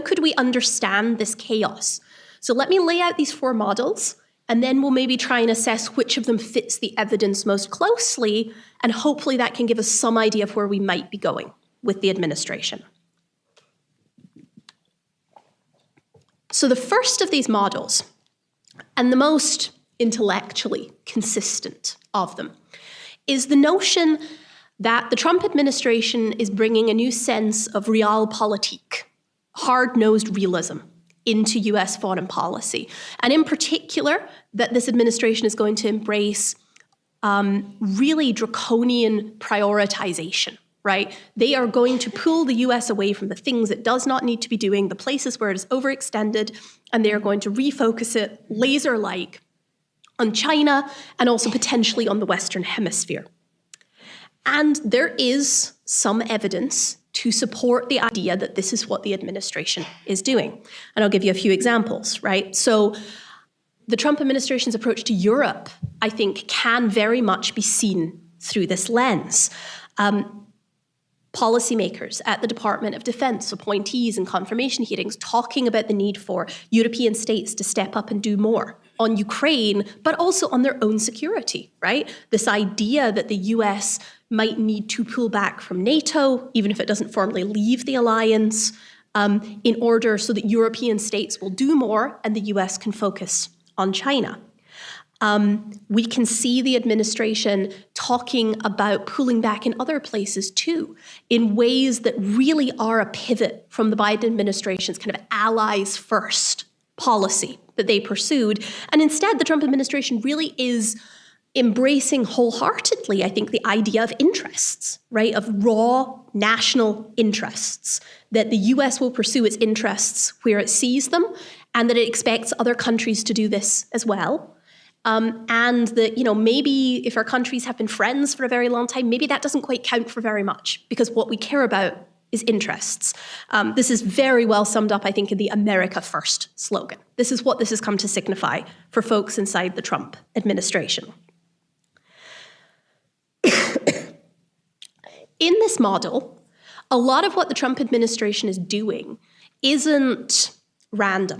how could we understand this chaos? So let me lay out these 4 models, and then we'll maybe try and assess which of them fits the evidence most closely, and hopefully that can give us some idea of where we might be going with the administration. So the first of these models, and the most intellectually consistent of them, is the notion that the Trump administration is bringing a new sense of Realpolitik, hard-nosed realism, into US foreign policy. And in particular, that this administration is going to embrace really draconian prioritization, right? They are going to pull the US away from the things it does not need to be doing, the places where it is overextended, and they are going to refocus it laser-like on China and also potentially on the Western Hemisphere. And there is some evidence to support the idea that this is what the administration is doing. And I'll give you a few examples, right? So the Trump administration's approach to Europe, I think, can very much be seen through this lens. Policymakers at the Department of Defense, appointees and confirmation hearings, talking about the need for European states to step up and do more on Ukraine, but also on their own security, right? This idea that the US might need to pull back from NATO, even if it doesn't formally leave the alliance, in order so that European states will do more and the US can focus on China. We can see the administration talking about pulling back in other places too, in ways that really are a pivot from the Biden administration's kind of allies first policy that they pursued. And instead, the Trump administration really is embracing wholeheartedly, I think, the idea of interests, right, of raw national interests, that the US will pursue its interests where it sees them, and that it expects other countries to do this as well. And that, maybe if our countries have been friends for a very long time, maybe that doesn't quite count for very much, because what we care about is interests. This is very well summed up, I think, in the America First slogan. This is what this has come to signify for folks inside the Trump administration. In this model, a lot of what the Trump administration is doing isn't random,